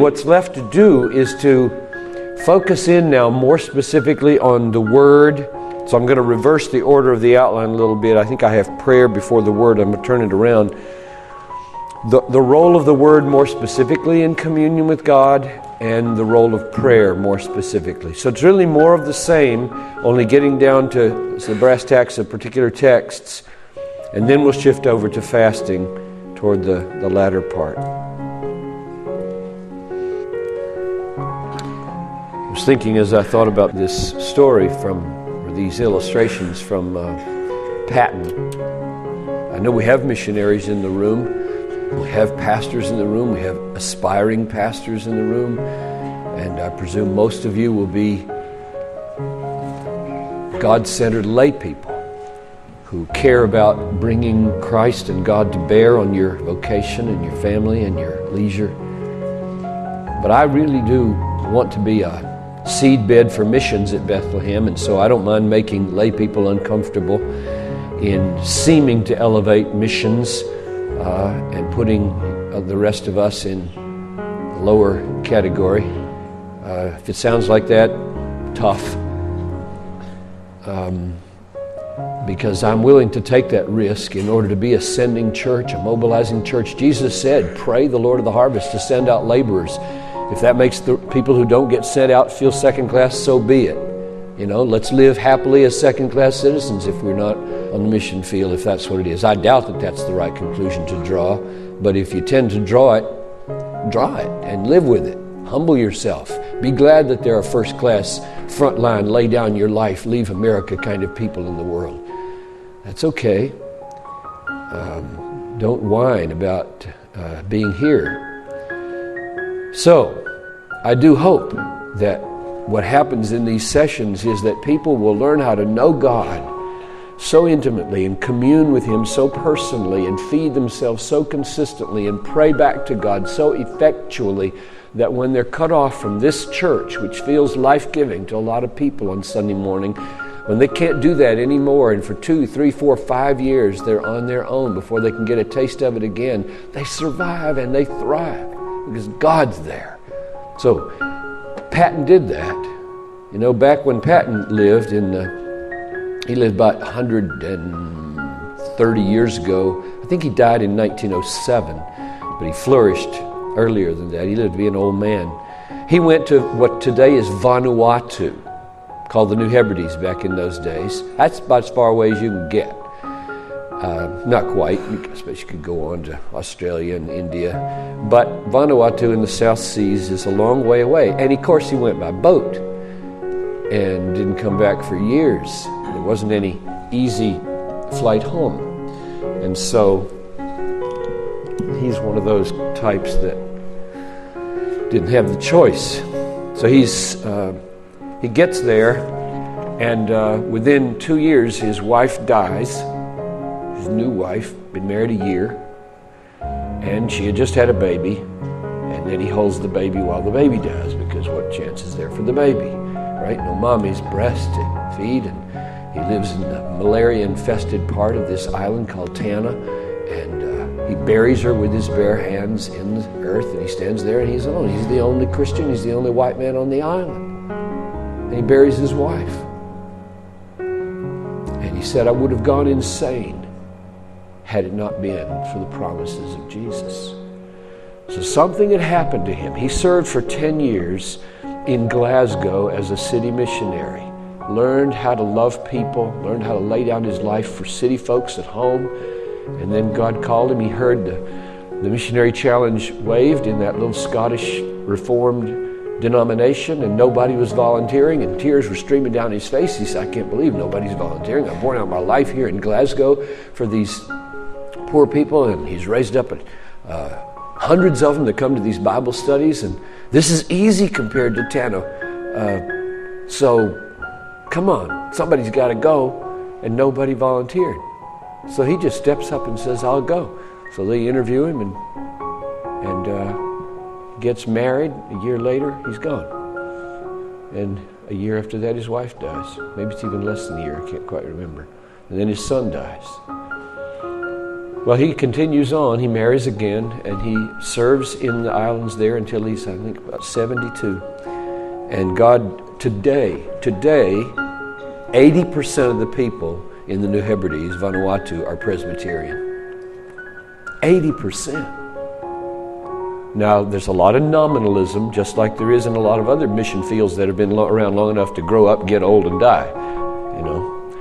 What's left to do is to focus in now more specifically on the Word. So I'm going to reverse the order of the outline a little bit. I think I have prayer before the Word. I'm going to turn it around. The role of the Word more specifically in communion with God, and the role of prayer more specifically. So it's really more of the same, only getting down to the brass tacks of particular texts, and then we'll shift over to fasting toward the latter part. I was thinking as I thought about this story or these illustrations from Patton. I know we have missionaries in the room. We have pastors in the room. We have aspiring pastors in the room. And I presume most of you will be God-centered lay people who care about bringing Christ and God to bear on your vocation and your family and your leisure. But I really do want to be a seedbed for missions at Bethlehem, and so I don't mind making lay people uncomfortable in seeming to elevate missions and putting the rest of us in the lower category. If it sounds like that, tough. Because I'm willing to take that risk in order to be a sending church, a mobilizing church. Jesus said, pray the Lord of the harvest to send out laborers. If that makes the people who don't get sent out feel second class, so be it. Let's live happily as second-class citizens if we're not on the mission field, if that's what it is. I doubt that that's the right conclusion to draw, but if you tend to draw it and live with it. Humble yourself. Be glad that there are first-class, frontline, lay down your life, leave America kind of people in the world. That's okay. Don't whine about being here. So, I do hope that what happens in these sessions is that people will learn how to know God so intimately and commune with Him so personally and feed themselves so consistently and pray back to God so effectually that when they're cut off from this church, which feels life-giving to a lot of people on Sunday morning, when they can't do that anymore and for 2, 3, 4, 5 years they're on their own before they can get a taste of it again, they survive and they thrive because God's there. So Patton did that. Back when Patton lived he lived about 130 years ago. I think he died in 1907, but he flourished earlier than that. He lived to be an old man. He went to what today is Vanuatu, called the New Hebrides back in those days. That's about as far away as you can get. Not quite. I suppose you could go on to Australia and India. But Vanuatu in the South Seas is a long way away. And of course he went by boat and didn't come back for years. There wasn't any easy flight home. And so he's one of those types that didn't have the choice. So he gets there, and within 2 years his wife dies. His new wife, been married a year, and she had just had a baby, and then he holds the baby while the baby dies, because what chance is there for the baby, right? No mommy's breast to feed, and he lives in the malaria-infested part of this island called Tanna, and he buries her with his bare hands in the earth, and he stands there and he's alone. He's the only Christian, he's the only white man on the island, and he buries his wife. And he said, I would have gone insane had it not been for the promises of Jesus. So something had happened to him. He served for 10 years in Glasgow as a city missionary, learned how to love people, learned how to lay down his life for city folks at home, and then God called him. He heard the missionary challenge waved in that little Scottish Reformed denomination, and nobody was volunteering, and tears were streaming down his face. He said, I can't believe nobody's volunteering. I've poured out my life here in Glasgow for these poor people, and he's raised up hundreds of them that come to these Bible studies, and this is easy compared to Tanna. So come on, somebody's got to go, and nobody volunteered. So he just steps up and says, I'll go. So they interview him and gets married. A year later, he's gone. And a year after that, his wife dies. Maybe it's even less than a year, I can't quite remember. And then his son dies. Well, he continues on. He marries again, and he serves in the islands there until he's, I think, about 72. And God, today, 80% of the people in the New Hebrides, Vanuatu, are Presbyterian. 80%. Now, there's a lot of nominalism, just like there is in a lot of other mission fields that have been around long enough to grow up, get old, and die. You know,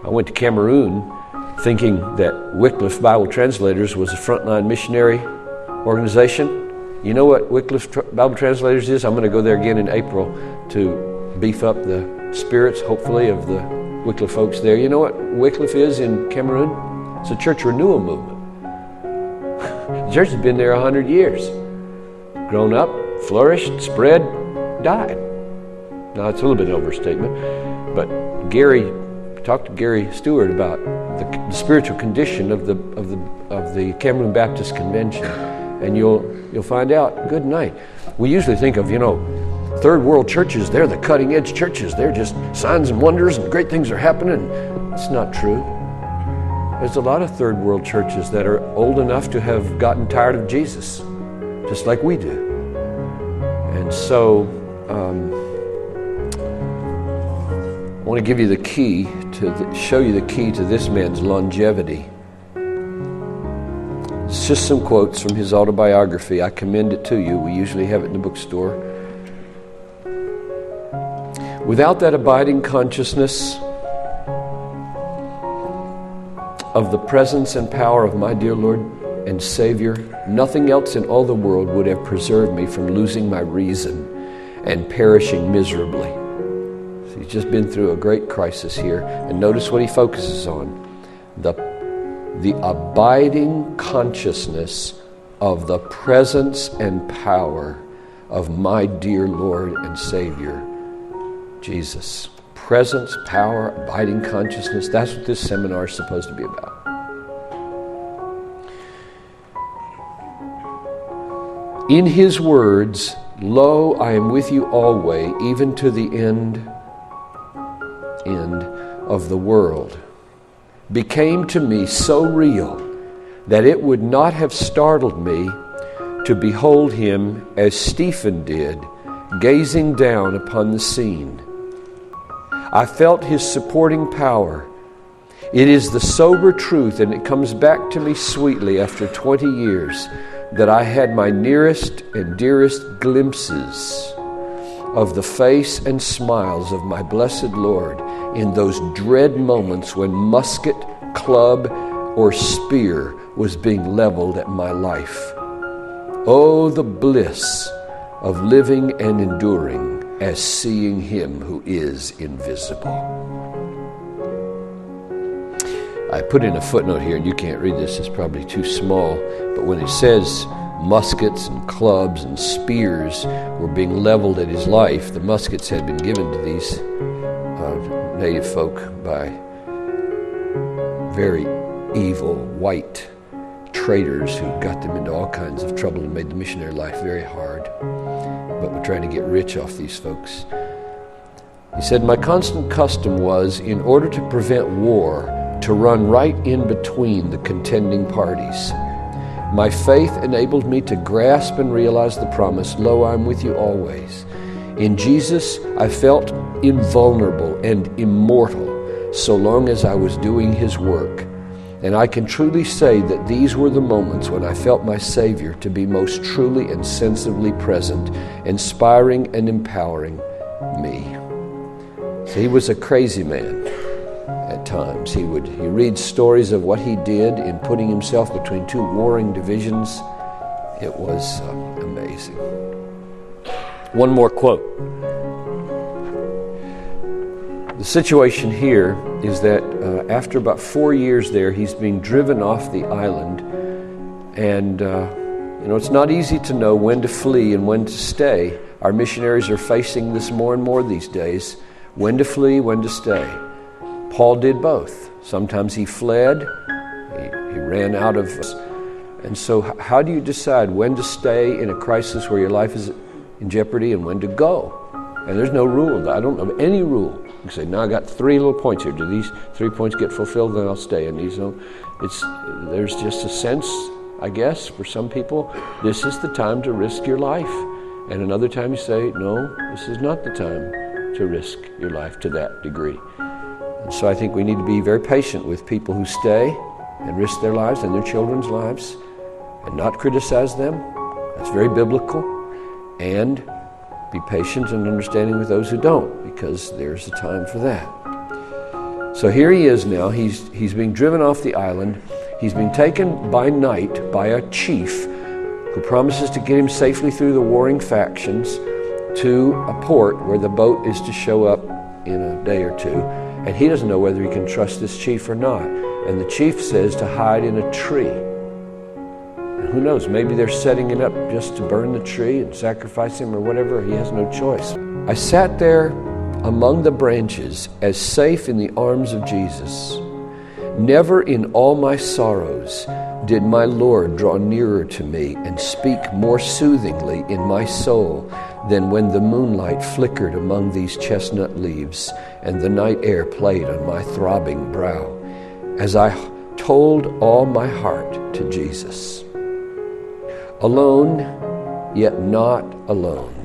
I went to Cameroon thinking that Wycliffe Bible Translators was a frontline missionary organization. You know what Wycliffe Bible Translators is? I'm going to go there again in April to beef up the spirits, hopefully, of the Wycliffe folks there. You know what Wycliffe is in Cameroon? It's a church renewal movement. The church has been there 100 years. Grown up, flourished, spread, died. Now, it's a little bit of an overstatement, but talk to Gary Stewart about the spiritual condition of the Cameroon Baptist Convention, and you'll find out. Good night. We usually think of, third world churches. They're the cutting edge churches. They're just signs and wonders and great things are happening. That's not true. There's a lot of third world churches that are old enough to have gotten tired of Jesus, just like we do. And so I want to give you the key show you the key to this man's longevity. It's just some quotes from his autobiography. I commend it to you. We usually have it in the bookstore. Without that abiding consciousness of the presence and power of my dear Lord and Savior, nothing else in all the world would have preserved me from losing my reason and perishing miserably. So he's just been through a great crisis here, and notice what he focuses on. The abiding consciousness of the presence and power of my dear Lord and Savior, Jesus. Presence, power, abiding consciousness. That's what this seminar is supposed to be about. In his words, "Lo, I am with you always, even to the end of the world," became to me so real that it would not have startled me to behold him as Stephen did, gazing down upon the scene. I felt his supporting power. It is the sober truth, and it comes back to me sweetly after 20 years, that I had my nearest and dearest glimpses of the face and smiles of my blessed Lord in those dread moments when musket, club, or spear was being leveled at my life. Oh, the bliss of living and enduring as seeing him who is invisible. I put in a footnote here, and you can't read this, it's probably too small, but when it says muskets and clubs and spears were being leveled at his life, the muskets had been given to these native folk by very evil white traders who got them into all kinds of trouble and made the missionary life very hard. But we're trying to get rich off these folks. He said, my constant custom was, in order to prevent war, to run right in between the contending parties. My faith enabled me to grasp and realize the promise, "Lo, I'm with you always." In Jesus, I felt invulnerable and immortal so long as I was doing his work. And I can truly say that these were the moments when I felt my Savior to be most truly and sensibly present, inspiring and empowering me. So he was a crazy man at times. He read stories of what he did in putting himself between two warring divisions. It was amazing. One more quote. The situation here is that after about 4 years there, he's being driven off the island. And, it's not easy to know when to flee and when to stay. Our missionaries are facing this more and more these days. When to flee, when to stay. Paul did both. Sometimes he fled. He ran out of... And so how do you decide when to stay in a crisis where your life is in jeopardy and when to go? And there's no rule. I don't know any rule. You say, now I got 3 little points here. Do these 3 points get fulfilled? Then I'll stay. And these don't. There's just a sense, I guess, for some people, this is the time to risk your life. And another time you say, no, this is not the time to risk your life to that degree. And so I think we need to be very patient with people who stay and risk their lives and their children's lives and not criticize them. That's very biblical. And be patient and understanding with those who don't, because there's a time for that. So here he is now. He's being driven off the island. He's being taken by night by a chief who promises to get him safely through the warring factions to a port where the boat is to show up in a day or two. And he doesn't know whether he can trust this chief or not. And the chief says to hide in a tree. And who knows, maybe they're setting it up just to burn the tree and sacrifice him or whatever. He has no choice. I sat there among the branches, as safe in the arms of Jesus. Never in all my sorrows did my Lord draw nearer to me and speak more soothingly in my soul than when the moonlight flickered among these chestnut leaves and the night air played on my throbbing brow, as I told all my heart to Jesus. Alone, yet not alone.